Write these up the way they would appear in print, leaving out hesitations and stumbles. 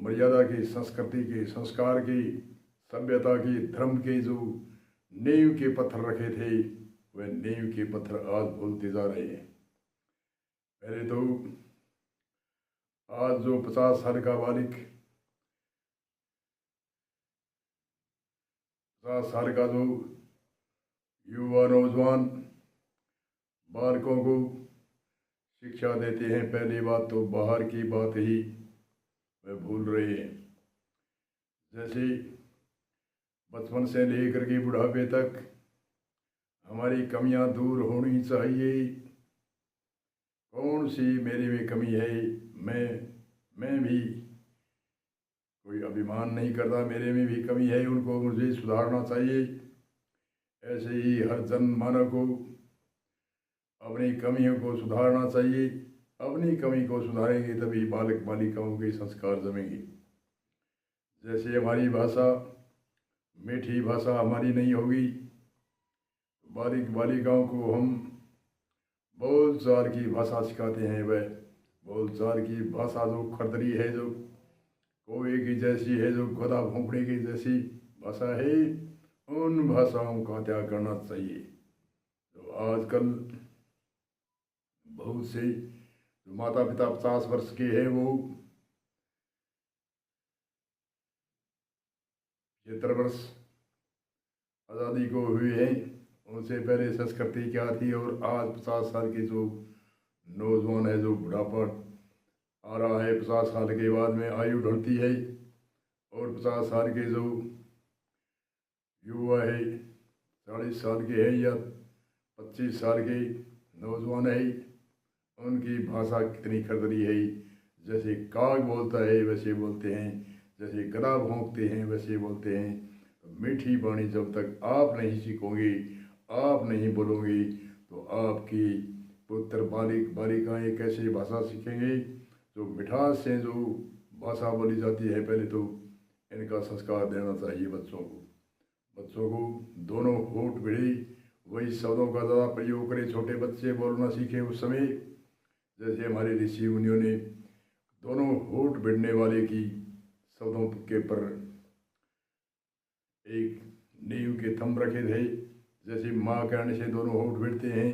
मर्यादा की, संस्कृति की, संस्कार की, सभ्यता की, धर्म के जो नींव के पत्थर रखे थे, वह नींव के पत्थर आज भूलते जा रहे हैं। पहले तो आज जो 50 साल का बालिक, 50 साल का जो युवा नौजवान बालकों को शिक्षा देते हैं, पहली बात तो बाहर की बात ही वह भूल रहे हैं। जैसे बचपन से लेकर के बुढ़ापे तक हमारी कमियां दूर होनी चाहिए। कौन सी मेरे में कमी है, मैं भी कोई अभिमान नहीं करता, मेरे में भी कमी है, उनको मुझे सुधारना चाहिए। ऐसे ही हर जन मानव को अपनी कमियों को सुधारना चाहिए। अपनी कमी को सुधारेंगे तभी बालक बालिकाओं के संस्कार जमेंगे। जैसे हमारी भाषा मीठी भाषा हमारी नहीं होगी, बालिक बालिकाओं को हम बोलचाल की भाषा सिखाते हैं। वह बोलचाल की भाषा जो खरदरी है, जो कोए की जैसी है, जो गधा भोंकने की जैसी भाषा है, उन भाषाओं का त्याग करना चाहिए। तो आजकल बहुत से जो माता पिता 50 वर्ष के हैं, वो 75 वर्ष आज़ादी को हुए हैं, उनसे पहले संस्कृति क्या थी। और आज 50 साल के जो नौजवान है, जो बुढ़ापा आ रहा है, 50 साल के बाद में आयु ढलती है, और 50 साल के जो युवा है, 40 साल के हैं या 25 साल के नौजवान है, उनकी भाषा कितनी खरदरी है। जैसे काग बोलता है वैसे बोलते हैं, जैसे गधा भौंकते हैं वैसे बोलते हैं। तो मीठी वाणी जब तक आप नहीं सीखोगे, आप नहीं बोलोगे, तो आपकी पुत्र बालिक बालिकाएँ कैसे भाषा सीखेंगे। जो मिठास से जो भाषा बोली जाती है, पहले तो इनका संस्कार देना चाहिए बच्चों को। बच्चों को दोनों होठ भिड़े वही शब्दों का ज़्यादा प्रयोग करें। छोटे बच्चे बोलना सीखे उस समय, जैसे हमारे ऋषि मुनियों ने दोनों होठ भिड़ने वाले की शब्दों के पर एक नींव के थंब रखे थे। जैसे माँ कहने से दोनों होठ भिड़ते हैं,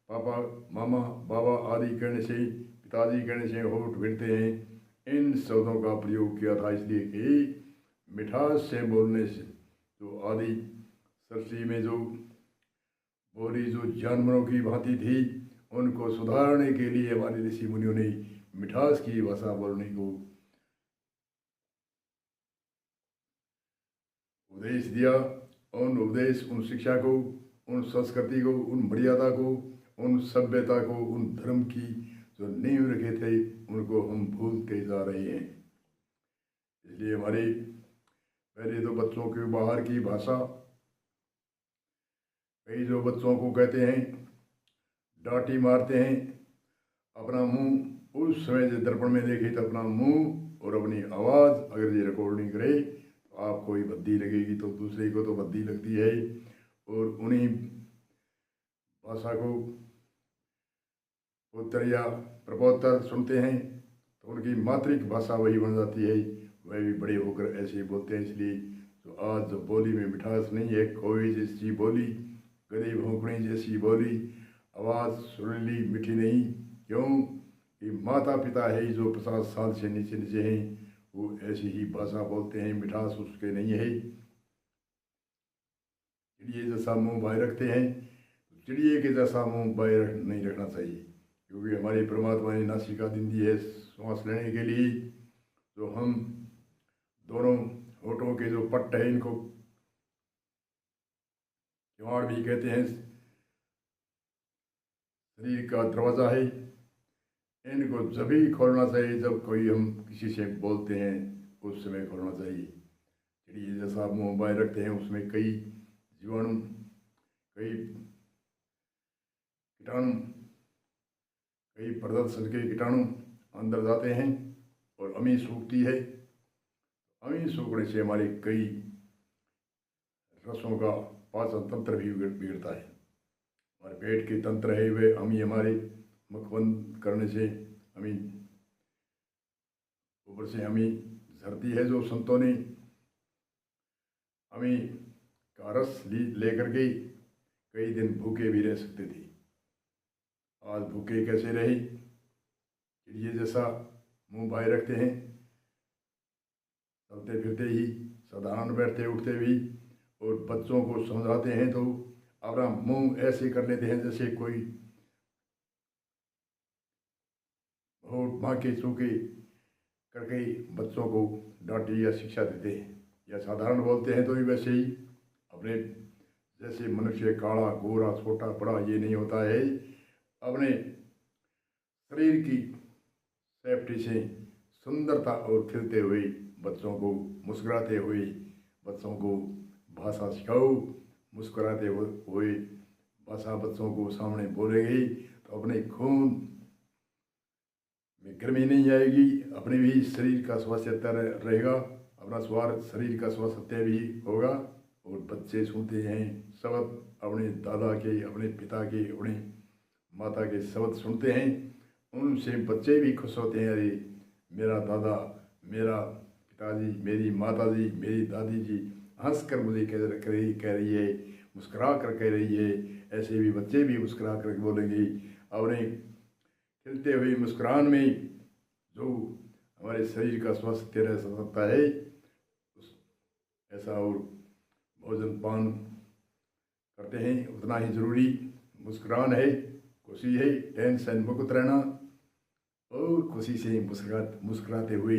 पापा मामा बाबा आदि कहने से, पिताजी कहने से होठ भिड़ते हैं। इन शब्दों का प्रयोग किया था इसलिए कि मिठास से बोलने से जो आदि सृष्टि में जो बोली जो जानवरों की भांति थी, उनको सुधारने के लिए हमारे ऋषि मुनियों ने मिठास की भाषा बोलने को उपदेश दिया। उन उपदेश, उन शिक्षा को, उन संस्कृति को, उन मर्यादा को, उन सभ्यता को, उन धर्म की जो नींव रखे थे, उनको हम भूलते जा रहे हैं। इसलिए हमारे पहले तो बच्चों के बाहर की भाषा, कई जो बच्चों को कहते हैं, डांटी मारते हैं, अपना मुंह उस समय जो दर्पण में देखे तो अपना मुंह और अपनी आवाज़ अगर ये रिकॉर्डिंग करे तो आपको ही भद्दी लगेगी, तो दूसरे को तो भद्दी लगती है। और उन्हीं भाषा को उत्तर या प्रपोत्तर सुनते हैं तो उनकी मातृक भाषा वही बन जाती है, वह भी बड़े होकर ऐसे ही बोलते हैं। इसलिए तो आज जो बोली में मिठास नहीं है, कोई जैसी बोली, गधे भौंकने जैसी बोली, आवाज़ सुरीली मीठी नहीं। क्यों कि माता पिता है जो 50 साल से नीचे नीचे हैं, वो ऐसी ही भाषा बोलते हैं, मिठास उसके नहीं है। चिड़िए जैसा मुंह बाय रखते हैं, चिड़िए के जैसा मुंह बाय नहीं रखना चाहिए, क्योंकि हमारी परमात्मा ने नासिका दिन दी है श्वास लेने के लिए। तो हम दोनों होठों के जो पट्ट है, इनको किवाड़ भी कहते हैं, शरीर का दरवाज़ा है, इनको जब ही खोलना चाहिए जब कोई हम किसी से बोलते हैं, उस समय खोलना चाहिए। चिड़िए जैसा मुँह बाय रखते हैं, उसमें कई जीवाणु, कई कीटाणु, कई प्रदर्शन के कीटाणु अंदर जाते हैं और अमी सूखती है। अमी सूखने से हमारे कई रसों का पाचन तंत्र भी बिगड़ता है। हमारे पेट के तंत्र है वे अमी हमारे मुख बंद करने से, अमी ऊपर से अमी धरती है जो संतों ने हमें का रस लेकर के कई दिन भूखे भी रह सकते थे। आज भूखे कैसे रहे? चिड़िए जैसा मुंह भाए रखते हैं, चलते फिरते ही, साधारण बैठते उठते भी, और बच्चों को समझाते हैं तो अपना मुंह ऐसे कर लेते हैं जैसे कोई बहुत बांके चूके करके बच्चों को डांटे या शिक्षा देते हैं, या साधारण बोलते हैं तो भी वैसे ही अपने जैसे मनुष्य काला गोरा छोटा बड़ा ये नहीं होता है। अपने शरीर की सेफ्टी से सुंदरता और खिलते हुए बच्चों को, मुस्कुराते हुए बच्चों को भाषा सिखाओ। मुस्कुराते हुए भाषा बच्चों को सामने बोलेंगे तो अपने खून में गर्मी नहीं आएगी, अपने भी शरीर का स्वास्थ्य रहेगा, अपना शरीर का स्वास्थ्य भी होगा। और बच्चे सुनते हैं शब्द, अपने दादा के, अपने पिता के, अपने माता के शब्द सुनते हैं, उनसे बच्चे भी खुश होते हैं। अरे मेरा दादा, मेरा पिताजी, मेरी माताजी, मेरी दादी जी हंस कर मुझे कह रही है, मुस्कुरा कर कह रही है। ऐसे भी बच्चे भी मुस्कुरा कर बोलेंगे। अपने खिलते हुए मुस्कुराहट में जो हमारे शरीर का स्वास्थ्य रह सकता है, ऐसा और भोजन पान करते हैं उतना ही जरूरी मुस्कुराहट है, खुशी है, टेंशन मुक्त रहना, और खुशी से मुस्कुराते हुए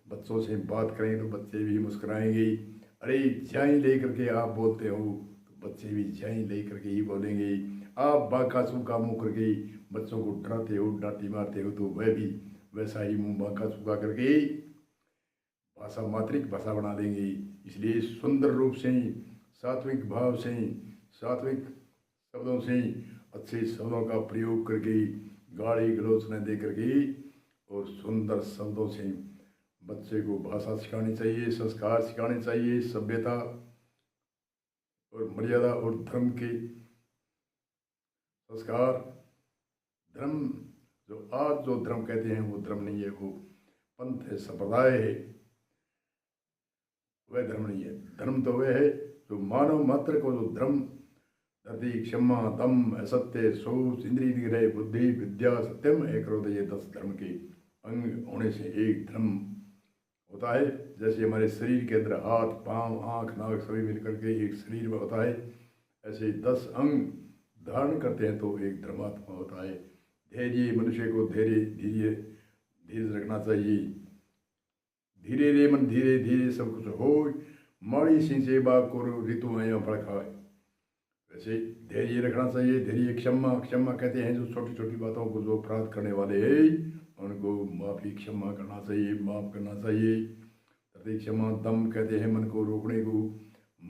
बच्चों से बात करें तो बच्चे भी मुस्कुराएंगे। अरे जाई ले करके आप बोलते हो तो बच्चे भी जाई ले करके ही बोलेंगे। आप बाका सूखा मुँह करके बच्चों को डराते हो, डांटी मारते हो तो वह भी वैसा ही मुँह बाका सूखा करके भाषा मातृक भाषा बना देंगे। इसलिए सुंदर रूप से, सात्विक भाव से, सात्विक शब्दों से, अच्छे शब्दों का प्रयोग करके, गाली गलौज न दे करके और सुंदर शब्दों से बच्चे को भाषा सिखानी चाहिए, संस्कार सिखाने चाहिए, सभ्यता और मर्यादा और धर्म के संस्कार। धर्म जो आज जो धर्म कहते हैं वो धर्म नहीं है, वो पंथ है, संप्रदाय है, वह धर्म नहीं है। धर्म तो वह है जो मानव मात्र को जो धर्म धरती क्षमा दम असत्य सोच इंद्रिय निग्रह बुद्धि विद्या सत्यम एक क्रोध, ये 10 धर्म के अंग होने से एक धर्म होता है। जैसे हमारे शरीर के अंदर हाथ पांव आँख नाक सभी मिलकर के एक शरीर में होता है, ऐसे 10 अंग धारण करते हैं तो एक धर्मात्मा होता है। धैर्य, मनुष्य को धीरे रखना चाहिए। धीरे रे मन धीरे धीरे सब कुछ हो, माड़ी सी सेवा को ऋतु आया भड़काए। वैसे धैर्य रखना चाहिए। धैर्य क्षमा कहते हैं जो छोटी छोटी बातों को जो अपराध करने वाले हैं उनको माफ़ी क्षमा करना चाहिए, माफ़ करना चाहिए। तभी क्षमा दम कहते हैं मन को रोकने को।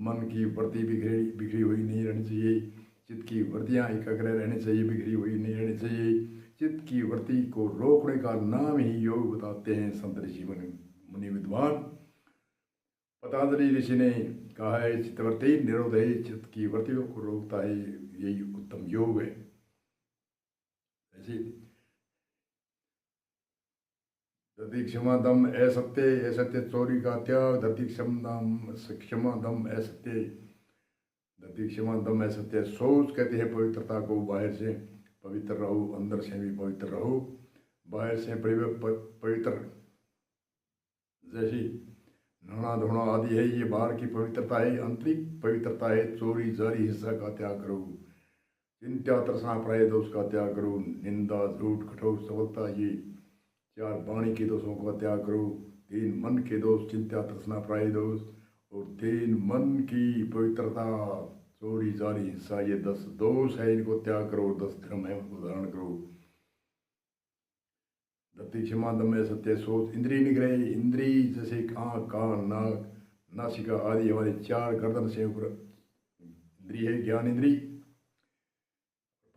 मन की वृत्ति बिखरी हुई नहीं रहनी चाहिए, चित्त की वृत्तियाँ एकाग्र रहनी चाहिए, बिखरी हुई नहीं रहनी चाहिए। चित्त की वृत्ति को रोकने का नाम ही योग बताते हैं संत ऋषि मुनि विद्वान। पतंजलि ऋषि ने कहा है चित्तवृत्ति निरोध है, चित्त की वृत्तियों को रोकता है, यही उत्तम योग है। ऐसे धरती क्षमा दम असत्य चोरी का त्याग। धरती क्षमा दम असत्य, धरती क्षमा दम असत्य सोच कहते हैं पवित्रता को। बाहर से पवित्र रहो, अंदर से भी पवित्र रहो। बाहर से पवित्र जैसी नहाना धोना आदि है, ये बाहर की पवित्रता है। आंतरिक पवित्रता है चोरी जारी हिंसा का त्याग करो, चिंता तृष्णा प्राय दोष का त्याग करो, निंदा झूठ कठोर सबलता ये 4 वाणी के दोषों का त्याग करो। 3 मन के दोष चिंता तृष्णा प्राय दोष, और 3 मन की पवित्रता चोरी जारी हिंसा, ये 10 दोष है, इनको त्याग करो। 10 धर्म है, उनको धारण करो। धरती क्षमा दम सत्य सोच इंद्रिय निग्रह। इंद्रिय जैसे आँख कान नाक नासिका आदि हमारे 4 गर्दन से ऊपर इंद्रिय है, ज्ञान इंद्रिय।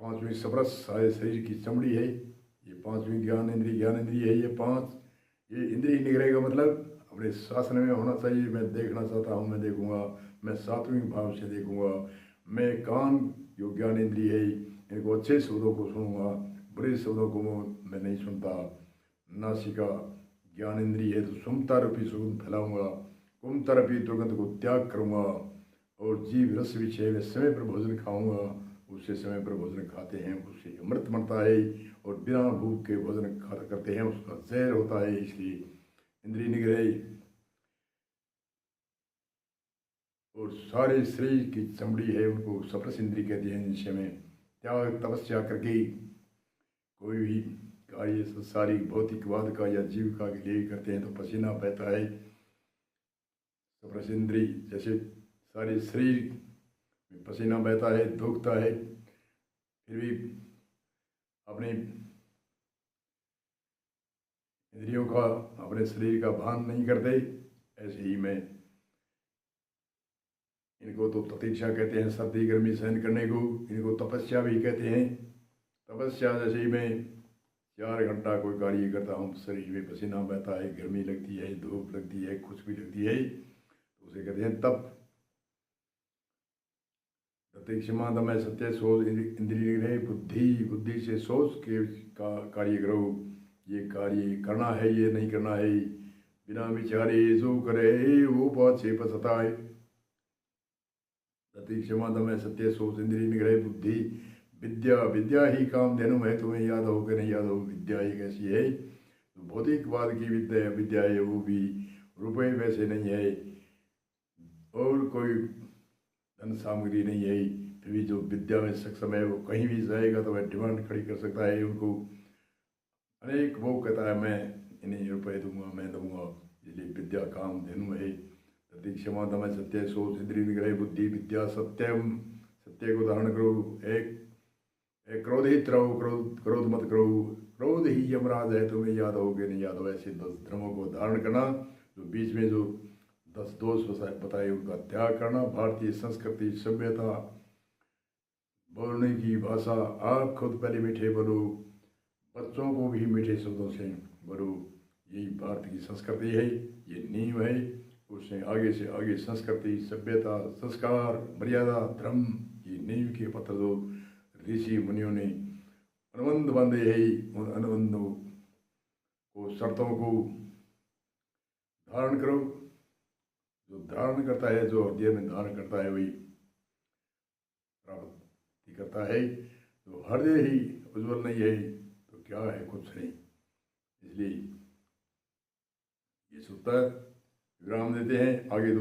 5वीं सबरस सारे शरीर की चमड़ी है, ये 5वीं ज्ञान इंद्रिय है। ये 5 ये इंद्रिय निग्रह का मतलब अपने शासन में होना चाहिए। मैं देखना चाहता हूँ, मैं देखूंगा, मैं सात्विक भाव से देखूंगा। मैं कान जो ज्ञान इंद्रिय है, इनको अच्छे शब्दों को सुनूंगा, बुरे शब्दों को मैं नहीं सुनता। नासिका ज्ञान इंद्रिय है तो सुमता रूपी सुगंध फैलाऊंगा, कुमता रूपी दुर्गंध को त्याग करूंगा, और जीव रस विषय में समय पर भोजन खाऊंगा। उससे समय पर भोजन खाते हैं उससे अमृत बनता है, और बिना भूख के भोजन खा करते हैं उसका जहर होता है। इसलिए इंद्रिय निग्रह और सारे शरीर की चमड़ी है उनको सप्तस इंद्रिय कहते हैं, जिनसे में त्याग तपस्या करके कोई भी कार्य संसारिक भौतिकवाद का या जीविका के लिए करते हैं तो पसीना बहता है। सप्तस इंद्रिय जैसे सारे शरीर में पसीना बहता है, दुखता है, फिर भी अपने इंद्रियों का अपने शरीर का भान नहीं करते। ऐसे ही मैं इनको तो प्रतीक्षा कहते हैं, सर्दी गर्मी सहन करने को, इनको तपस्या भी कहते हैं। तपस्या जैसे ही मैं 4 घंटा कोई कार्य करता हूँ, शरीर में पसीना बहता है, गर्मी लगती है, धूप लगती है, खुशबू लगती है, तो उसे कहते हैं तप। प्रतीक्षमा दमय सत्य सोच इंद्रिय रहे बुद्धि, बुद्धि से सोच के कार्य करो, ये कार्य करना है ये नहीं करना है, बिना विचारे जो करे वो बहुत से पछताए। प्रतीक्षमा दमय सत्य सोच इंद्रिय निग्रह बुद्धि विद्या, विद्या ही काम धेनु है, तुम्हें याद हो कि नहीं याद हो। विद्या एक ऐसी है तो भौतिकवाद की विद्या है, वो भी रुपये वैसे नहीं है और कोई धन सामग्री नहीं है, फिर भी जो विद्या में सक्षम है वो कहीं भी जाएगा तो वह डिमांड खड़ी कर सकता है। उनको अनेक वो कहता है मैं इन्हें रुपये दूंगा, मैं दूंगा, इसलिए विद्या काम धेनु है। प्रतीक्षमा दमय सत्य सोच इंद्रिय निग्रह बुद्धि विद्या सत्यम, सत्य को धारण करो। एक क्रोधित रहो, क्रोध मत करो, क्रोध ही यमराज है, तुम्हें याद हो कि नहीं याद हो। ऐसे 10 धर्मों को धारण करना, जो बीच में जो 10 दोष बताए उनका त्याग करना। भारतीय संस्कृति सभ्यता बोलने की भाषा, आप खुद पहले मीठे बोलो, बच्चों को भी मीठे शब्दों से बोलो, यही भारत की संस्कृति है, ये नींव है। उससे आगे से आगे संस्कृति सभ्यता संस्कार मर्यादा धर्म, ये नींव के पत्र जो ऋषि मुनियों ने अनुबंध बांधे है, उन अनुबंधों को शर्तों को धारण करो। जो धारण करता है, जो हृदय में धारण करता है, वही प्राप्ति करता है। तो हृदय ही उज्ज्वल नहीं है तो क्या है, कुछ नहीं। इसलिए ये सूत्र विराम देते हैं, आगे